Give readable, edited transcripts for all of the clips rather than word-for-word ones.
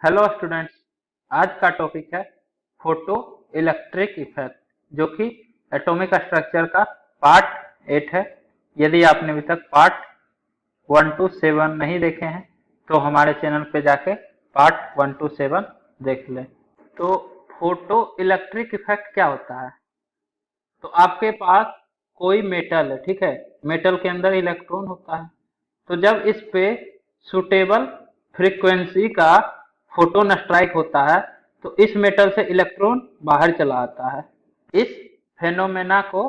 Hello students. आज का topic है फोटो इलेक्ट्रिक इफेक्ट, जो कि एटॉमिक स्ट्रक्चर का पार्ट 8 है। यदि आपने अभी तक पार्ट 1 to 7 नहीं देखे हैं तो हमारे चैनल पे जाके पार्ट 1 to 7 देख लें। तो फोटो इलेक्ट्रिक इफेक्ट क्या होता है? तो आपके पास कोई मेटल है, ठीक है, मेटल के अंदर इलेक्ट्रॉन होता है। तो जब इस पे सुटेबल फ्रीक्वेंसी का फोटोन स्ट्राइक होता है तो इस मेटल से इलेक्ट्रॉन बाहर चला आता है। इस फेनोमेना को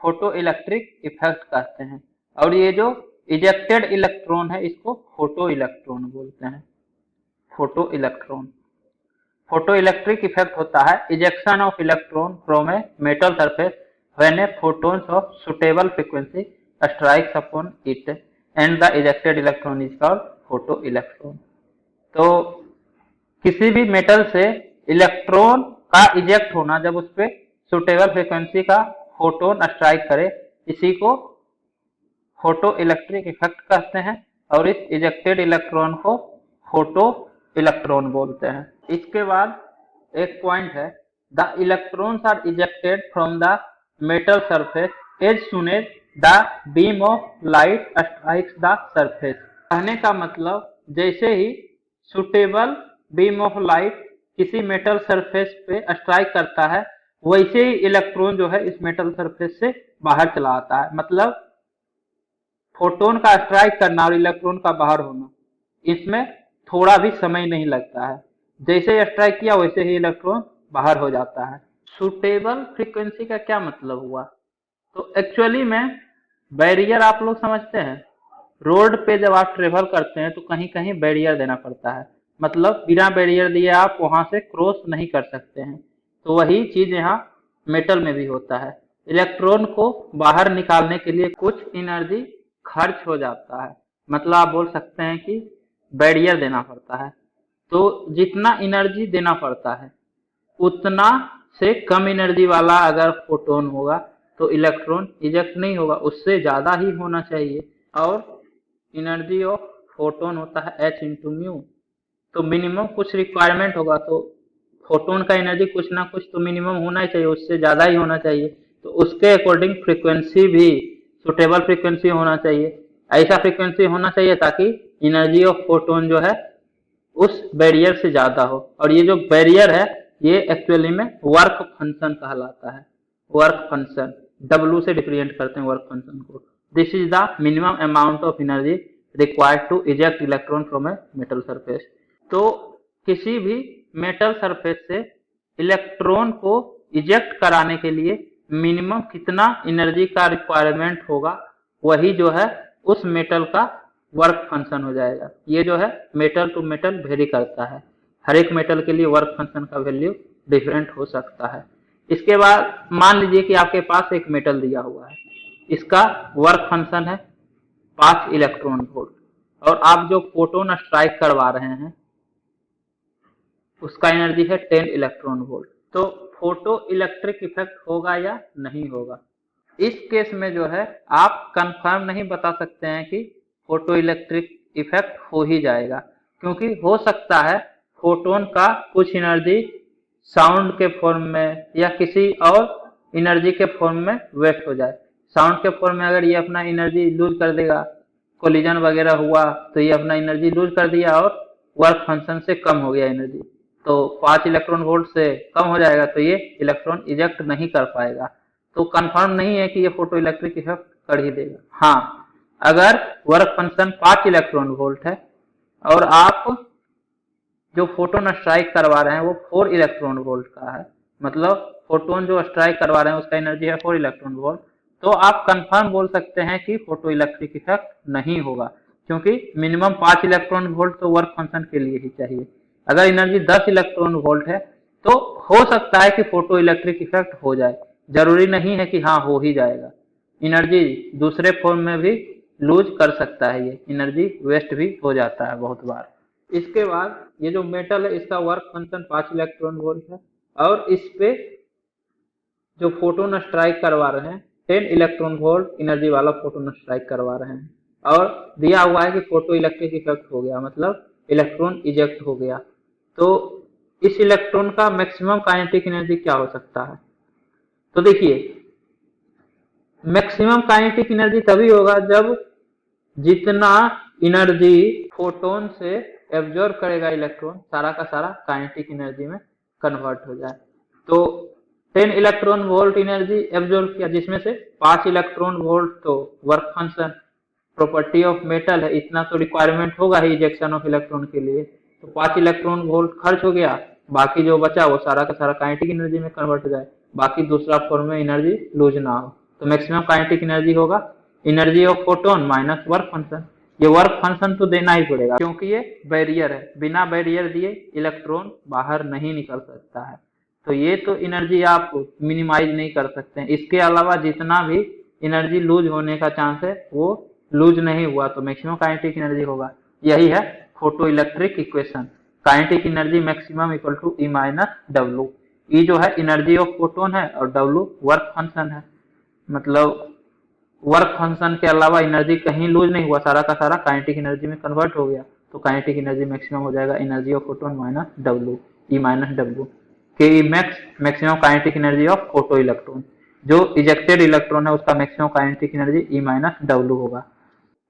फोटो इलेक्ट्रिक इफेक्ट कहते हैं। और ये जो इजेक्टेड इलेक्ट्रॉन है इसको फोटो इलेक्ट्रॉन बोलते हैं। Photo electron photo electric effect होता है ejection of electron from a metal surface when A photons of suitable frequency strikes upon it and the ejected electron is called photoelectron। तो किसी भी metal से electron का eject होना, जब उस पर सुटेबल फ्रीक्वेंसी का फोटोन स्ट्राइक करे, इसी को फोटो इलेक्ट्रिक इफेक्ट कहते हैं। और इस इजेक्टेड इलेक्ट्रॉन को फोटो इलेक्ट्रॉन बोलते हैं। इसके बाद एक पॉइंट है, the electrons are ejected from the metal surface as soon as the beam of light strikes the surface. कहने का मतलब, जैसे ही सुटेबल बीम ऑफ लाइट किसी मेटल सरफेस पे स्ट्राइक करता है, वैसे ही इलेक्ट्रॉन जो है इस मेटल सरफेस से बाहर चला आता है। मतलब फोटोन का स्ट्राइक करना और इलेक्ट्रॉन का बाहर होना, इसमें थोड़ा भी समय नहीं लगता है। जैसे ही स्ट्राइक किया वैसे ही इलेक्ट्रॉन बाहर हो जाता है। सुटेबल फ्रीक्वेंसी का क्या मतलब हुआ? तो एक्चुअली में बैरियर आप लोग समझते हैं, रोड पे जब आप ट्रेवल करते हैं तो कहीं कहीं बैरियर देना पड़ता है। मतलब बिना बैरियर दिए आप वहां से क्रॉस नहीं कर सकते हैं। तो वही चीज यहाँ मेटल में भी होता है। इलेक्ट्रॉन को बाहर निकालने के लिए कुछ एनर्जी खर्च हो जाता है। मतलब आप बोल सकते हैं कि बैरियर देना पड़ता है। तो जितना एनर्जी देना पड़ता है उतना से कम एनर्जी वाला अगर फोटोन होगा तो इलेक्ट्रॉन इजेक्ट नहीं होगा, उससे ज्यादा ही होना चाहिए। और एनर्जी ऑफ फोटोन होता है h इंटू म्यू। तो मिनिमम कुछ रिक्वायरमेंट होगा, तो फोटोन का एनर्जी कुछ ना कुछ तो मिनिमम होना ही चाहिए, उससे ज्यादा ही होना चाहिए। तो उसके अकॉर्डिंग फ्रीक्वेंसी भी सुटेबल फ्रीक्वेंसी होना चाहिए। ऐसा फ्रीक्वेंसी होना चाहिए ताकि एनर्जी ऑफ फोटोन जो है उस बैरियर से ज्यादा हो। और ये जो बैरियर है ये एक्चुअली में वर्क फंक्शन कहलाता है। वर्क फंक्शन W से डिफरेंट करते हैं वर्क फंक्शन को। This is the minimum amount of energy required to eject electron from a metal surface. तो किसी भी मेटल सरफेस से इलेक्ट्रॉन को इजेक्ट कराने के लिए मिनिमम कितना एनर्जी का रिक्वायरमेंट होगा, वही जो है उस मेटल का वर्क फंक्शन हो जाएगा। ये जो है मेटल टू मेटल वेरी करता है। हर एक मेटल के लिए वर्क फंक्शन का वैल्यू डिफरेंट हो सकता है। इसके बाद मान लीजिए कि आपके पास एक मेटल दिया हुआ है, इसका वर्क फंक्शन है 5 इलेक्ट्रॉन वोल्ट और आप जो फोटोन स्ट्राइक करवा रहे हैं उसका एनर्जी है 10 इलेक्ट्रॉन वोल्ट। तो फोटो इलेक्ट्रिक इफेक्ट होगा या नहीं होगा, इस केस में जो है आप कंफर्म नहीं बता सकते हैं कि फोटो इलेक्ट्रिक इफेक्ट हो ही जाएगा। क्योंकि हो सकता है फोटोन का कुछ एनर्जी साउंड के फॉर्म में या किसी और एनर्जी के फॉर्म में वेस्ट हो जाए। साउंड के फॉर्म में अगर ये अपना एनर्जी लूज कर देगा, कोलिजन वगैरह हुआ तो ये अपना एनर्जी लूज कर दिया और वर्क फंक्शन से कम हो गया एनर्जी, तो 5 इलेक्ट्रॉन वोल्ट से कम हो जाएगा, तो ये इलेक्ट्रॉन इजेक्ट नहीं कर पाएगा। तो कंफर्म नहीं है कि ये फोटो इलेक्ट्रिक इफेक्ट कर ही देगा। हाँ, अगर वर्क फंक्शन 5 इलेक्ट्रॉन वोल्ट है और आप जो फोटोन स्ट्राइक करवा रहे हैं वो 4 इलेक्ट्रॉन वोल्ट का है, मतलब फोटोन जो स्ट्राइक करवा रहे हैं उसका एनर्जी है 4 इलेक्ट्रॉन वोल्ट, तो आप कंफर्म बोल सकते हैं कि फोटो इलेक्ट्रिक इफेक्ट नहीं होगा। क्योंकि मिनिमम 5 इलेक्ट्रॉन वोल्ट तो वर्क फंक्शन के लिए ही चाहिए। अगर एनर्जी 10 इलेक्ट्रॉन वोल्ट है तो हो सकता है कि फोटो इलेक्ट्रिक इफेक्ट हो जाए, जरूरी नहीं है कि हाँ हो ही जाएगा। एनर्जी दूसरे फॉर्म में भी लूज कर सकता है, ये एनर्जी वेस्ट भी हो जाता है बहुत बार। इसके बाद ये जो मेटल है इसका वर्क फंक्शन 5 इलेक्ट्रॉन वोल्ट है और इस पे जो फोटोन स्ट्राइक करवा रहे हैं 10 इलेक्ट्रॉन वोल्ट एनर्जी वाला फोटोन स्ट्राइक करवा रहे हैं और दिया हुआ है कि फोटो इलेक्ट्रिक इफेक्ट हो गया, मतलब इलेक्ट्रॉन इजेक्ट हो गया। तो इस इलेक्ट्रॉन का मैक्सिमम काइनेटिक एनर्जी क्या हो सकता है? तो देखिए, मैक्सिमम काइनेटिक एनर्जी तभी होगा जब जितना एनर्जी फोटोन से एब्जॉर्ब करेगा इलेक्ट्रॉन, सारा का सारा काइनेटिक एनर्जी में कन्वर्ट हो जाए। तो 10 इलेक्ट्रॉन वोल्ट एनर्जी एब्जॉर्ब किया, जिसमें से 5 इलेक्ट्रॉन वोल्ट तो work function property of metal है, इतना तो रिक्वायरमेंट होगा ही इजेक्शन ऑफ इलेक्ट्रॉन के लिए, तो 5 इलेक्ट्रॉन वोल्ट खर्च हो गया। बाकी जो बचा वो सारा का सारा काइनेटिक एनर्जी में कन्वर्ट हो जाए, बाकी दूसरा फॉर्म में एनर्जी लूज ना हो। तो मैक्सिमम काइनेटिक एनर्जी होगा energy of photon minus work function. ये वर्क फंक्शन तो देना ही पड़ेगा क्योंकि ये बैरियर है, बिना बैरियर दिए इलेक्ट्रॉन बाहर नहीं निकल सकता है। तो ये तो एनर्जी आप मिनिमाइज नहीं कर सकते हैं। इसके अलावा जितना भी एनर्जी लूज होने का चांस है वो लूज नहीं हुआ, तो मैक्सिमम काइनेटिक एनर्जी होगा। यही है photo electric equation. Kinetic energy maximum equal to E minus W. E जो है एनर्जी ऑफ फोटोन है और डब्ल्यू वर्क फंक्शन है। मतलब वर्क फंक्शन के अलावा एनर्जी कहीं लूज नहीं हुआ, सारा का सारा काइनेटिक एनर्जी में कन्वर्ट हो गया। तो काइनेटिक एनर्जी मैक्सिमम हो जाएगा energy of photon minus W, E minus W. K E max maximum kinetic energy of photo electron. जो इजेक्टेड इलेक्ट्रॉन है उसका मैक्सिमम काइनेटिक एनर्जी ई माइनस डब्ल्यू होगा।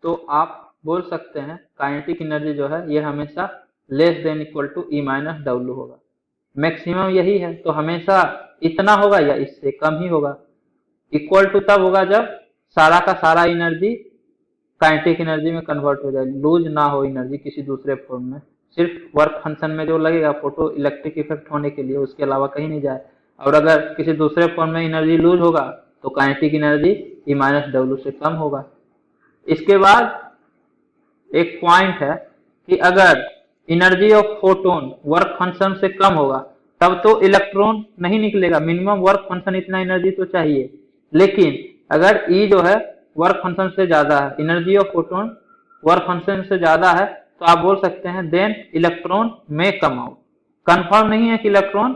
तो आप बोल सकते हैं काइनेटिक एनर्जी जो है ये हमेशा less than equal to E minus W होगा। मैक्सिमम यही है तो हमेशा इतना होगा या इससे कम ही होगा। इक्वल टू तब होगा जब सारा का सारा एनर्जी काइनेटिक एनर्जी में कन्वर्ट हो जाए, लूज ना हो एनर्जी किसी दूसरे फॉर्म में, सिर्फ वर्क फंक्शन में जो लगेगा फोटो इलेक्ट्रिक इफेक्ट होने के लिए, उसके अलावा कहीं नहीं जाए। और अगर किसी दूसरे फॉर्म में एनर्जी लूज होगा तो काइनेटिक एनर्जी ई माइनस डब्ल्यू से कम होगा। इसके बाद एक पॉइंट है कि अगर energy of photon work function से कम होगा तब तो इलेक्ट्रॉन नहीं निकलेगा, मिनिमम वर्क फंक्शन इतना एनर्जी तो चाहिए। लेकिन अगर ई जो है वर्क फंक्शन से ज्यादा है, energy of photon work function से ज्यादा है, तो आप बोल सकते हैं देन इलेक्ट्रॉन में कम आउट। कंफर्म नहीं है कि इलेक्ट्रॉन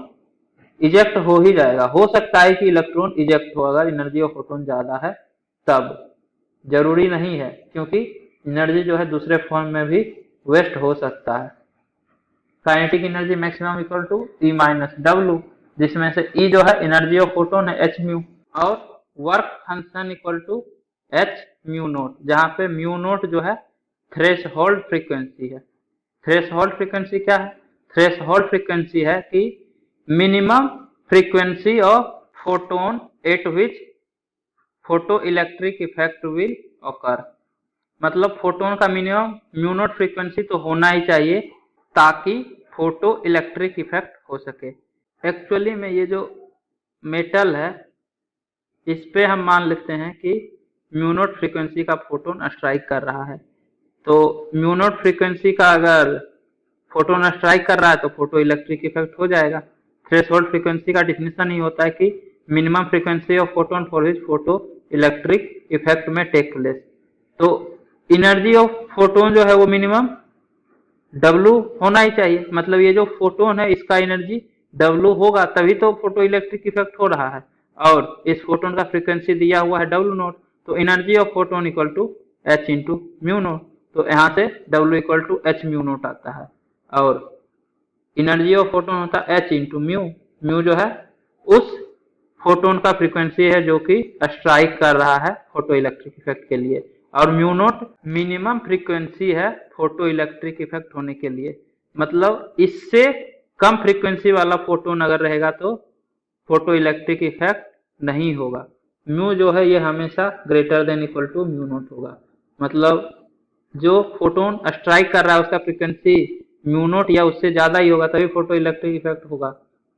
इजेक्ट हो ही जाएगा, हो सकता है कि इलेक्ट्रॉन इजेक्ट हो अगर एनर्जी ऑफ फोटोन ज्यादा है तब, जरूरी नहीं है क्योंकि एनर्जी जो है दूसरे फॉर्म में भी वेस्ट हो सकता है। Kinetic energy maximum equal to E minus W, जिसमें से ई जो है एनर्जी ऑफ फोटोन है एच म्यू, और work function equal to h mu naught, जहां पे म्यू नोट जो है थ्रेशोल्ड फ्रीक्वेंसी है। थ्रेशोल्ड फ्रीक्वेंसी क्या है? थ्रेशोल्ड फ्रीक्वेंसी है कि minimum frequency of photon at which photo electric effect will occur. मतलब फोटोन का मिनिमम म्यू नोट फ्रीक्वेंसी तो होना ही चाहिए ताकि फोटो इलेक्ट्रिक इफेक्ट हो सके। एक्चुअली में ये जो मेटल है इस पे हम मान लेते हैं कि म्यू नोट फ्रीक्वेंसी का फोटोन स्ट्राइक कर रहा है, तो म्यू नोट फ्रीक्वेंसी का अगर फोटोन स्ट्राइक कर रहा है तो फोटो इलेक्ट्रिक इफेक्ट हो जाएगा। थ्रेशोल्ड फ्रीक्वेंसी का डिफिनेशन ही होता है कि minimum frequency of photon for which photo electric effect में टेक प्लेस। तो एनर्जी ऑफ फोटोन जो है वो मिनिमम W होना ही चाहिए। मतलब ये जो फोटोन है इसका एनर्जी W होगा तभी तो फोटो इलेक्ट्रिक इफेक्ट हो रहा है, और इस फोटोन का फ्रीक्वेंसी दिया हुआ है W नोट, तो energy of photon equal to H into mu naught. तो यहाँ से W equal to H mu naught आता है, और एनर्जी ऑफ फोटोन होता है H इंटू म्यू। म्यू जो है उस फोटोन का फ्रीक्वेंसी है जो कि स्ट्राइक कर रहा है फोटो इलेक्ट्रिक इफेक्ट के लिए, और म्यू नोट मिनिमम फ्रीक्वेंसी है फोटो इलेक्ट्रिक इफेक्ट होने के लिए। मतलब इससे कम फ्रीक्वेंसी वाला फोटोन अगर रहेगा तो फोटो इलेक्ट्रिक इफेक्ट नहीं होगा। म्यू जो है ये हमेशा greater than equal to mu naught होगा। मतलब जो फोटोन स्ट्राइक कर रहा है उसका फ्रीक्वेंसी म्यू नोट या उससे ज्यादा ही होगा तभी फोटो इलेक्ट्रिक इफेक्ट होगा।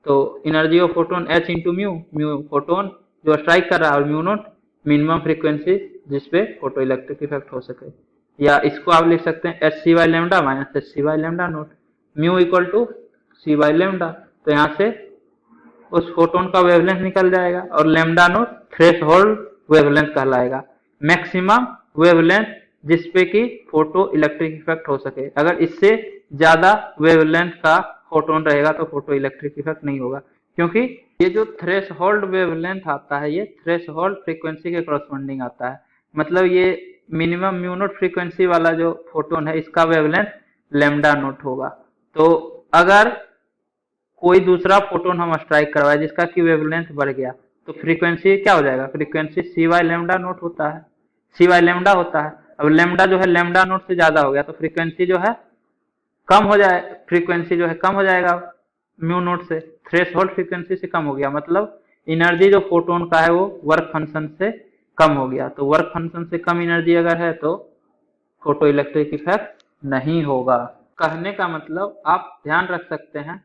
तो energy of photon H into mu, mu photon जो स्ट्राइक कर रहा है, और म्यू नोट मिनिमम फ्रीक्वेंसी जिसपे फोटो इलेक्ट्रिक इफेक्ट हो सके। या इसको आप लिख सकते हैं h c by lambda minus h c by lambda naught, mu equal to c by lambda. तो यहाँ से उस फोटोन का वेवलेंथ निकल जाएगा, और लेमडा नोट थ्रेशोल्ड वेवलेंथ कहलाएगा, मैक्सिमम वेवलेंथ जिसपे कि फोटो इलेक्ट्रिक इफेक्ट हो सके। अगर इससे ज्यादा वेवलेंथ का फोटोन रहेगा तो फोटो इलेक्ट्रिक इफेक्ट नहीं होगा, क्योंकि ये जो थ्रेशोल्ड वेवलेंथ आता है ये थ्रेशोल्ड फ्रीक्वेंसी के कॉरस्पॉन्डिंग आता है। मतलब ये मिनिमम म्यू नोट फ्रीक्वेंसी वाला जो फोटोन है इसका वेवलेंथ लेमडा नोट होगा। तो अगर कोई दूसरा फोटोन हम स्ट्राइक करवाए जिसका की वेवलेंथ बढ़ गया तो फ्रीक्वेंसी क्या हो जाएगा, फ्रीक्वेंसी सी वाई लेमडा नोट होता है, सी वाई लेमडा होता है। अब लेमडा जो है लेमडा नोट से ज्यादा हो गया तो फ्रीक्वेंसी जो है कम हो जाए, फ्रीक्वेंसी जो है कम हो जाएगा म्यू नोट से, थ्रेशोल्ड फ्रीक्वेंसी से कम हो गया, मतलब एनर्जी जो फोटोन का है वो वर्क फंक्शन से कम हो गया। तो वर्क फंक्शन से कम एनर्जी अगर है तो फोटो इलेक्ट्रिक इफेक्ट नहीं होगा। कहने का मतलब आप ध्यान रख सकते हैं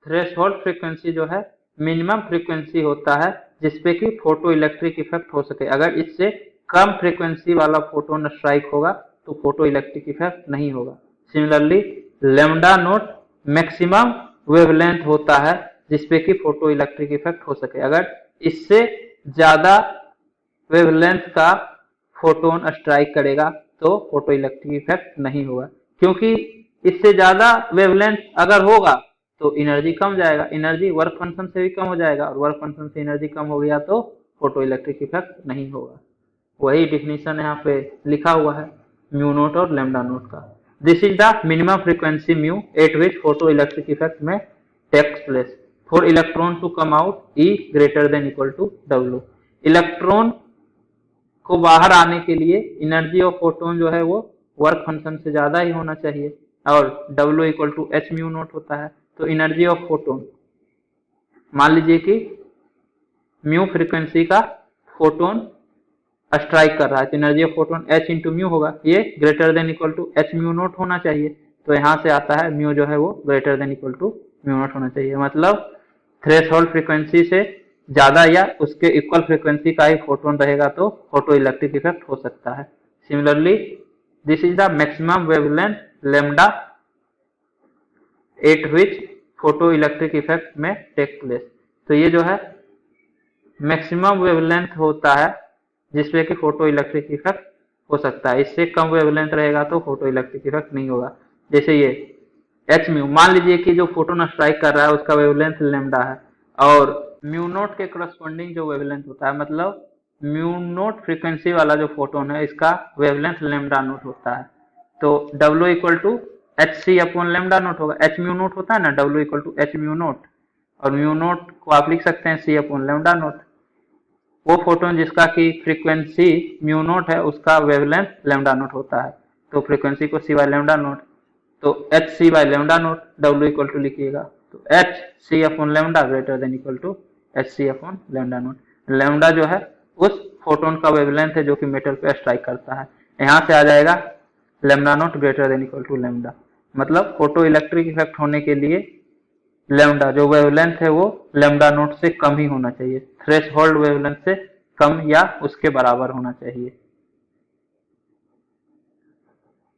थ्रेशोल्ड फ्रीक्वेंसी जो है मिनिमम फ्रीक्वेंसी होता है जिसपे कि फोटो इलेक्ट्रिक इफेक्ट हो सके। अगर इससे कम फ्रीक्वेंसी वाला फोटोन स्ट्राइक होगा तो फोटो इलेक्ट्रिक इफेक्ट नहीं होगा। Similarly lambda note maximum wavelength होता है जिसपे कि फोटो इलेक्ट्रिक इफेक्ट हो सके। अगर इससे ज्यादा वेवलेंथ का फोटोन स्ट्राइक करेगा तो फोटो इलेक्ट्रिक इफेक्ट नहीं होगा, क्योंकि इससे ज्यादा वेवलेंथ अगर होगा तो एनर्जी कम जाएगा, एनर्जी वर्क फंक्शन से भी कम हो जाएगा और वर्क फंक्शन से एनर्जी कम हो गया तो फोटो इलेक्ट्रिक इफेक्ट नहीं होगा। वही डिफिनीशन यहाँ पे लिखा हुआ है म्यू नोट और लेमडा नोट का। This is the minimum frequency mu at which photo electric effect में takes place for electron to come out E greater than equal to W. Electron को बाहर आने के लिए एनर्जी ऑफ फोटोन जो है वो वर्क फंक्शन से ज्यादा ही होना चाहिए और W equal to h mu naught होता है। तो एनर्जी ऑफ फोटोन, मान लीजिए कि म्यू फ्रीक्वेंसी का फोटोन स्ट्राइक कर रहा है तो energy of photon H into mu होगा, ये greater than equal to h mu naught होना चाहिए। तो यहाँ से आता है म्यू जो है वो greater than equal to mu naught होना चाहिए, मतलब थ्रेशोल्ड फ्रीक्वेंसी से ज्यादा या उसके इक्वल फ्रीक्वेंसी का ही फोटोन रहेगा तो फोटो इलेक्ट्रिक इफेक्ट हो सकता है। Similarly this is the maximum wavelength lambda eight which photo electric effect में टेक प्लेस। तो ये जो है मैक्सिमम वेवलेंथ होता है जिसमें कि फोटो इलेक्ट्रिक इफेक्ट हो सकता है, इससे कम वेवलेंथ रहेगा तो फोटो इलेक्ट्रिक इफेक्ट नहीं होगा। जैसे ये एच म्यू, मान लीजिए कि जो फोटोन स्ट्राइक कर रहा है उसका वेवलेंथ लेमडा है और म्यू नोट के करस्पॉन्डिंग जो वेवलेंथ होता है, मतलब म्यू नोट फ्रीक्वेंसी वाला जो फोटोन है इसका वेवलेंथ लेमडा नोट होता है। तो W equal to h c upon lambda naught होगा, एच म्यू नोट होता है ना, W equal to h mu note, और म्यू नोट को आप लिख सकते हैं सी अपॉन लेमडा नोट। वो फोटोन जिसका की फ्रीक्वेंसी म्यू नोट है उसका वेवलेंथ लेमडा नोट होता है, तो फ्रीक्वेंसी को सी बाय लेमडा नोट, तो h c by lambda naught W equal to लिखिएगा, तो h c upon lambda greater than equal to h c upon lambda naught. Lambda जो है उस फोटोन का वेवलेंथ है जो कि मेटल पे स्ट्राइक करता है। यहाँ से आ जाएगा lambda naught greater than equal to lambda, मतलब फोटो इलेक्ट्रिक इफेक्ट होने के लिए लेमडा जो वेवलेंथ है वो लेमडा नोट से कम ही होना चाहिए, थ्रेशोल्ड वेवलेंथ से कम या उसके बराबर होना चाहिए।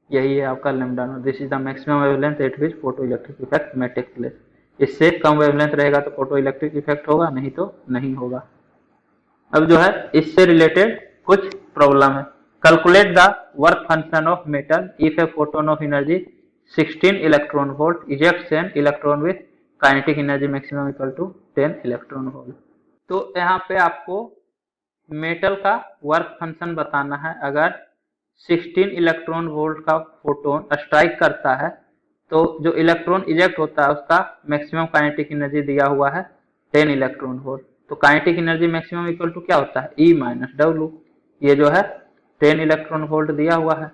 यही है आपका lambda note. This is the maximum wavelength eight which photo electric effect में टेक प्लेस। इससे कम वेवलेंथ रहेगा तो फोटो इलेक्ट्रिक इफेक्ट होगा, नहीं तो नहीं होगा। अब जो है इससे रिलेटेड कुछ प्रॉब्लम है। Calculate the work function of metal if a photon of energy 16 electron volt ejects an electron with kinetic energy maximum equal to 10 electron volt. तो यहाँ पे आपको मेटल का वर्क फंक्शन बताना है। अगर 16 इलेक्ट्रॉन वोल्ट का फोटोन स्ट्राइक करता है तो जो इलेक्ट्रॉन इजेक्ट होता है उसका मैक्सिमम काइनेटिक एनर्जी दिया हुआ है 10 इलेक्ट्रॉन वोल्ट। तो kinetic energy maximum equal to क्या होता है, E माइनस डब्ल्यू। ये जो है 10 इलेक्ट्रॉन वोल्ट दिया हुआ है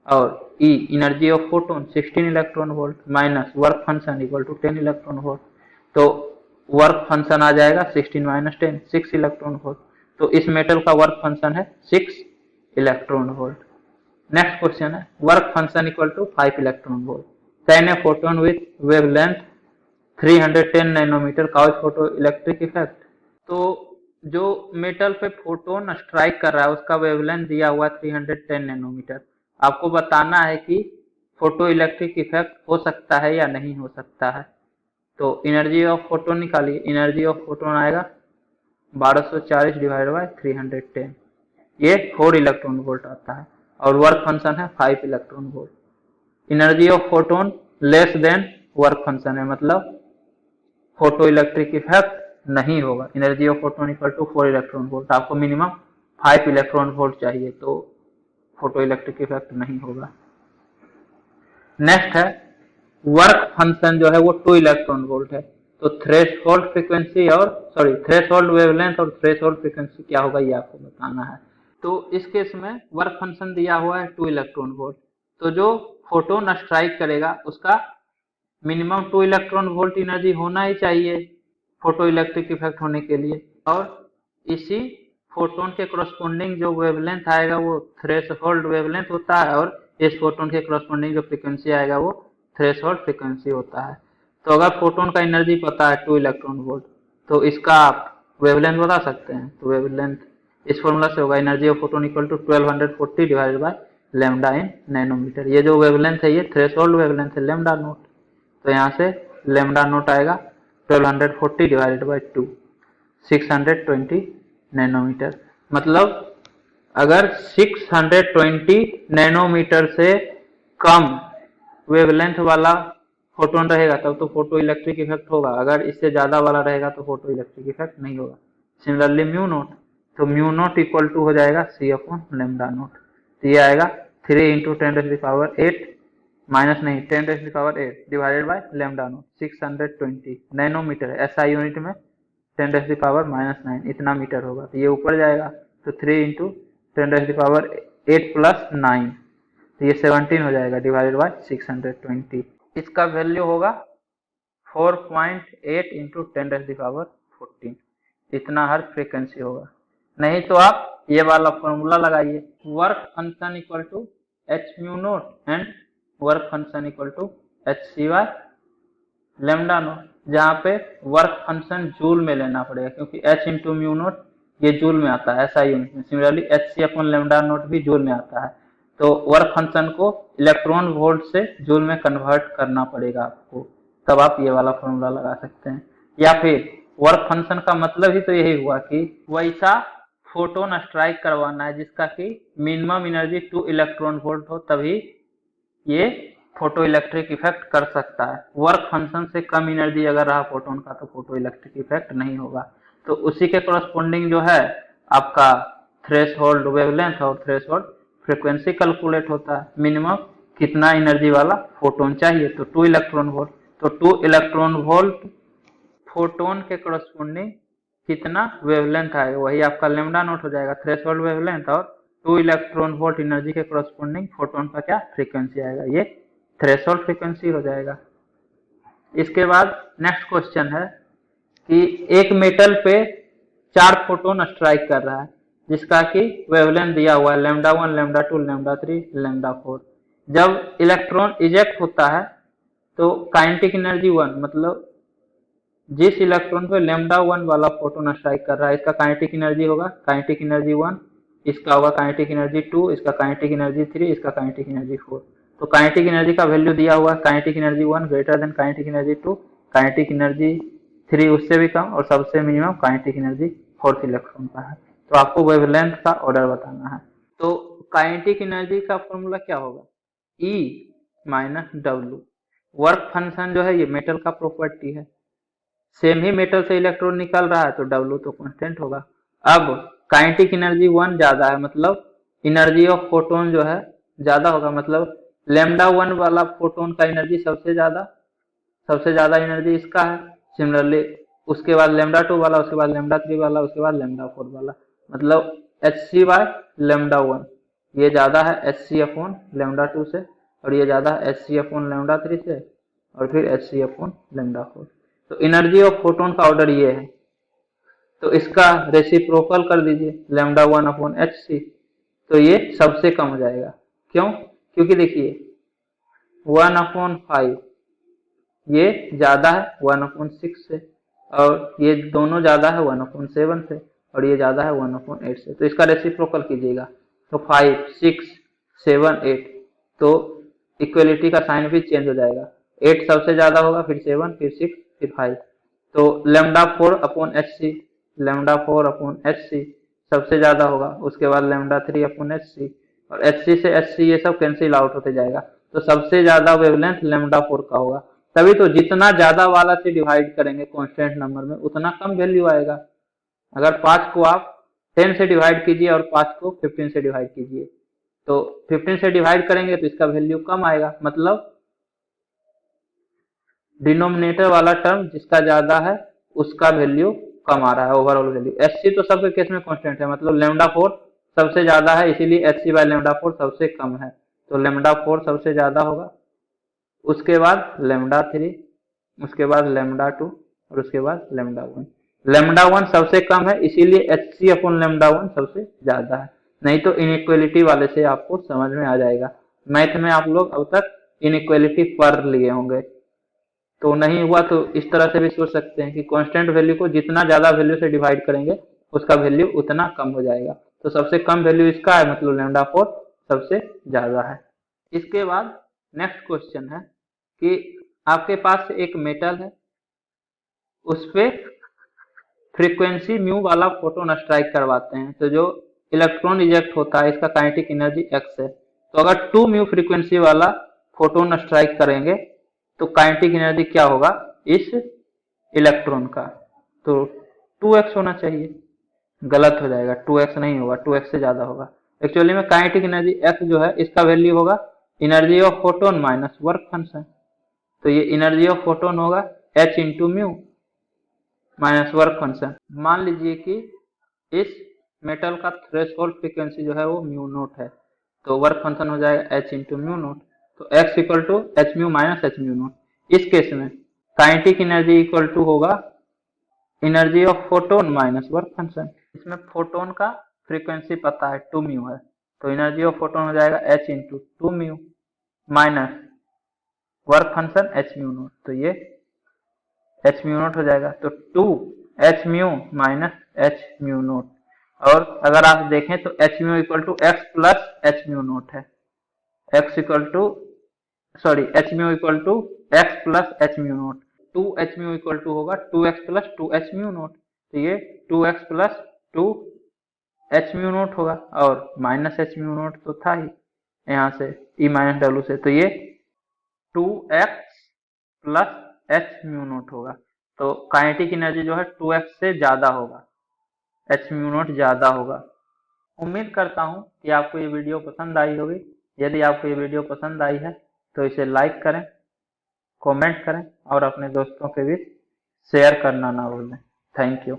और E energy of photon 16 electron volt minus work function equal to 10 electron volt. तो वर्क फंक्शन आ जाएगा 16 माइनस 10, 6 इलेक्ट्रॉन वोल्ट। तो इस मेटल का वर्क फंक्शन है 6 इलेक्ट्रॉन वोल्ट। नेक्स्ट क्वेश्चन है work function equal to 5 electron volt. Can a photon with wavelength 310 nanometre cause photo electric effect. तो जो मेटल पे फोटोन स्ट्राइक कर रहा है उसका वेवलेंथ दिया हुआ 310 नैनोमीटर। आपको बताना है कि फोटो इलेक्ट्रिक इफेक्ट हो सकता है या नहीं हो सकता है। तो एनर्जी ऑफ फोटोन निकालिए, एनर्जी ऑफ फोटोन आएगा 1240 डिवाइड बाय 310, ये 4 इलेक्ट्रॉन वोल्ट आता है और वर्क फंक्शन है 5 electron volt. Energy of photon less than work function है, मतलब फोटो इलेक्ट्रिक इफेक्ट नहीं होगा। Energy of photon equal to 4 electron volt, आपको मिनिमम 5 इलेक्ट्रॉन वोल्ट चाहिए तो फोटो इलेक्ट्रिक इफेक्ट नहीं होगा। नेक्स्ट है वर्क फंक्शन जो है वो 2 इलेक्ट्रॉन वोल्ट है। तो थ्रेशोल्ड फ्रीक्वेंसी और थ्रेशोल्ड वेवलेंथ और थ्रेशोल्ड फ्रीक्वेंसी क्या होगा ये आपको बताना है। तो इस केस में वर्क फंक्शन दिया हुआ है 2 इलेक्ट्रॉन वोल्ट, तो जो फोटोन स्ट्राइक करेगा उसका मिनिमम 2 इलेक्ट्रॉन वोल्ट एनर्जी होना ही चाहिए फोटो इलेक्ट्रिक इफेक्ट होने के लिए, और इसी फोटोन के करस्पॉन्डिंग जो वेवलेंथ आएगा वो थ्रेशोल्ड वेवलेंथ होता है, और इस फोटोन के करस्पॉन्डिंग जो फ्रीक्वेंसी आएगा वो थ्रेशोल्ड फ्रीक्वेंसी होता है। तो अगर फोटोन का एनर्जी पता है 2 इलेक्ट्रॉन वोल्ट, तो इसका आप वेवलेंथ बता सकते हैं। तो वेवलेंथ इस फॉर्मूला से होगा energy of photon equal to 1240 divided by lambda in nanometre. ये जो वेवलेंथ है ये थ्रेशोल्ड वेवलेंथ है लैम्डा नोट, तो यहाँ से लैम्डा नोट आएगा 1240 डिवाइडेड बाय 2 620 नैनोमीटर। मतलब अगर 620 नैनोमीटर से कम वेवलेंथ वाला फोटोन रहेगा तब तो फोटो इलेक्ट्रिक इफेक्ट होगा, अगर इससे ज्यादा वाला रहेगा तो फोटो इलेक्ट्रिक इफेक्ट नहीं होगा। सिमिलरली म्यू नोट, तो म्यू नोट इक्वल टू हो जाएगा सी अपॉन लैम्डा नोट, तो ये आएगा 3 इंटू 10⁸ माइनस नहीं 10⁸ divided by lambda naught 620 nanometre है, एसआई यूनिट में 10⁻⁻9 इतना मीटर होगा, तो ये ऊपर जाएगा तो 3 इंटू 10⁸ प्लस 9, तो ये 17 हो जाएगा डिवाइडेड बाय 620। इसका वैल्यू होगा 4.8 इंटू 10⁻14, इतना हर फ्रीक्वेंसी होगा। नहीं तो आप ये वाला फॉर्मूला लगाइए, work function equal to h mu naught and work function equal to h c by lambda naught, जहाँ पे वर्क फंक्शन जूल में लेना पड़ेगा क्योंकि एच इंटू म्यू नोट ये जूल में आता है ऐसा यूनिट में। Similarly h c upon lambda naught भी जूल में आता है, तो वर्क फंक्शन को इलेक्ट्रॉन वोल्ट से जूल में कन्वर्ट करना पड़ेगा आपको, तब आप ये वाला फॉर्मूला लगा सकते हैं। या फिर वर्क फंक्शन का मतलब ही तो यही हुआ कि वैसा फोटोन स्ट्राइक करवाना है जिसका कि मिनिमम एनर्जी 2 इलेक्ट्रॉन वोल्ट हो, तभी ये फोटो इलेक्ट्रिक इफेक्ट कर सकता है। वर्क फंक्शन से कम एनर्जी अगर रहा फोटोन का तो फोटो इलेक्ट्रिक इफेक्ट नहीं होगा। तो उसी के करस्पॉन्डिंग जो है आपका थ्रेशोल्ड वेवलेंथ और थ्रेशोल्ड फ्रीक्वेंसी कैलकुलेट होता है। मिनिमम कितना एनर्जी वाला फोटोन चाहिए, तो 2 इलेक्ट्रॉन वोल्ट, तो 2 इलेक्ट्रॉन वोल्ट फोटोन के करस्पॉन्डिंग कितना वेवलेंथ आएगा वही आपका लैम्डा नोट हो जाएगा थ्रेशोल्ड वेवलेंथ, और 2 इलेक्ट्रॉन वोल्ट एनर्जी के करस्पॉन्डिंग फोटोन का क्या फ्रीक्वेंसी आएगा, ये थ्रेशोल्ड फ्रीक्वेंसी हो जाएगा। इसके बाद नेक्स्ट क्वेश्चन है कि एक मेटल पे 4 फोटोन स्ट्राइक कर रहा है जिसका कि वेवलेंथ दिया हुआ है λ1 λ2 λ3 λ4। जब इलेक्ट्रॉन इजेक्ट होता है तो काइनेटिक एनर्जी 1, मतलब जिस इलेक्ट्रॉन पे λ1 वाला फोटोन स्ट्राइक कर रहा है इसका काइनेटिक एनर्जी होगा काइनेटिक एनर्जी 1, इसका होगा काइनेटिक एनर्जी 2, इसका काइनेटिक एनर्जी 3, इसका काइनेटिक एनर्जी 4। तो काइनेटिक एनर्जी का वैल्यू दिया हुआ है kinetic energy 1 greater than kinetic energy 2, kinetic energy 3 उससे भी कम, और सबसे minimum kinetic energy 4th electron का है। तो आपको वेवलेंथ का ऑर्डर बताना है। तो काइनेटिक एनर्जी का फॉर्मूला क्या होगा, E minus W। Work function जो है ये मेटल का प्रॉपर्टी है, सेम ही मेटल से इलेक्ट्रॉन निकल रहा है तो W तो कांस्टेंट होगा। अब काइनेटिक एनर्जी 1 ज्यादा है, मतलब एनर्जी ऑफ फोटोन जो है ज्यादा होगा, मतलब λ1 वाला फोटोन का एनर्जी सबसे ज्यादा एनर्जी इसका है। सिमिलरली उसके बाद λ2 वाला, उसके बाद λ3 वाला, उसके बाद λ4 वाला, मतलब Hc बाय λ1 ये ज्यादा है Hc अपॉन λ2 से, और ये ज्यादा है Hc अपॉन λ3 से, और फिर Hc अपॉन λ4। तो एनर्जी ऑफ फोटोन का ऑर्डर ये है, तो इसका रेसिप्रोकल कर दीजिए λ1 अपॉन Hc, तो ये सबसे कम हो जाएगा। क्यों, क्योंकि देखिए 1/5 ये ज्यादा है 1/6 से, और ये दोनों ज्यादा है 1/7 से, और ये ज्यादा है 1/8 से, तो इसका रेसिप्रोकल कीजिएगा तो 5 6 7 8, तो इक्वलिटी का साइन भी चेंज हो जाएगा, 8 सबसे ज्यादा होगा, फिर 7, फिर 6, फिर 5, तो λ4 अपॉन Hc, λ4 अपॉन Hc सबसे ज्यादा होगा, उसके बाद λ3 अपॉन Hc, और Hc से Hc ये सब कैंसिल आउट होते जाएगा, तो सबसे ज्यादा वेवलेंथ λ4 का होगा। तभी तो जितना ज्यादा वाला से डिवाइड करेंगे कांस्टेंट नंबर में उतना कम वैल्यू आएगा। अगर 5 को आप 10 से डिवाइड कीजिए और 5 को 15 से डिवाइड कीजिए, तो 15 से डिवाइड करेंगे तो इसका वैल्यू कम आएगा, मतलब डिनोमिनेटर वाला टर्म जिसका ज्यादा है उसका वैल्यू कम आ रहा है, ओवरऑल वैल्यू। एच सी तो सबके केस में कांस्टेंट है, मतलब लेमडा 4 सबसे ज्यादा है, इसीलिए एच सी बाय लेमडा 4 सबसे कम है, तो लेमडा 4 सबसे ज्यादा होगा, उसके बाद लेमडा 3, उसके बाद लेमडा 2 और उसके बाद लेमडा 1। लेमडा 1 सबसे कम है, इसीलिए एच सी अपॉन लेमडा 1 सबसे ज्यादा है। नहीं तो इनइक्वलिटी वाले से आपको समझ में आ जाएगा। मैथ में आप लोग अब तक इनइक्वलिटी पर लिए होंगे, तो नहीं हुआ तो इस तरह से भी सोच सकते हैं कि कांस्टेंट वैल्यू को जितना ज्यादा वैल्यू से डिवाइड करेंगे उसका वैल्यू उतना कम हो जाएगा। तो सबसे कम वैल्यू इसका है, मतलब लेमडा 4 सबसे ज्यादा है। इसके बाद नेक्स्ट क्वेश्चन है कि आपके पास एक मेटल है, उस पे फ्रीक्वेंसी म्यू वाला फोटोन स्ट्राइक करवाते हैं, तो जो इलेक्ट्रॉन इजेक्ट होता है इसका काइनेटिक एनर्जी एक्स है। तो अगर 2 म्यू फ्रीक्वेंसी वाला फोटोन स्ट्राइक करेंगे तो काइनेटिक एनर्जी क्या होगा इस इलेक्ट्रॉन का, तो 2x होना चाहिए। गलत हो जाएगा, 2x नहीं होगा, 2x से ज्यादा होगा। एक्चुअली में काइनेटिक एनर्जी x जो है इसका वैल्यू होगा energy of photon minus work function, तो ये एनर्जी ऑफ फोटोन होगा h into mu minus work function. मान लीजिए कि इस मेटल का थ्रेशोल्ड फ्रीक्वेंसी जो है वो म्यू नोट है, तो वर्क फंक्शन हो जाएगा h इंटू म्यू नोट, तो x equal to h mu minus h mu naught. इस केस में काइनेटिक एनर्जी इक्वल टू होगा energy of photon minus work function. इसमें फोटोन का फ्रीक्वेंसी पता है 2 म्यू है, तो एनर्जी ऑफ फोटोन हो जाएगा h into 2 mu minus work function h mu naught, तो ये h म्यू नोट हो जाएगा, तो 2 h mu minus h mu note. और अगर आप देखें तो h mu equal to x plus h mu naught है, x equal to sorry h mu equal to x plus h mu naught, 2 h mu equal to होगा 2x plus 2h mu naught, तो ये 2x plus 2 h mu naught होगा, और minus h mu naught तो था ही यहाँ से e minus W से, तो ये 2x plus h mu naught होगा। तो काइनेटिक एनर्जी जो है 2x से ज्यादा होगा, h म्यू नोट ज्यादा होगा। उम्मीद करता हूँ कि आपको ये वीडियो पसंद आई होगी। यदि आपको ये वीडियो पसंद आई है तो इसे लाइक करें, कमेंट करें और अपने दोस्तों के बीच शेयर करना ना भूलें। Thank you.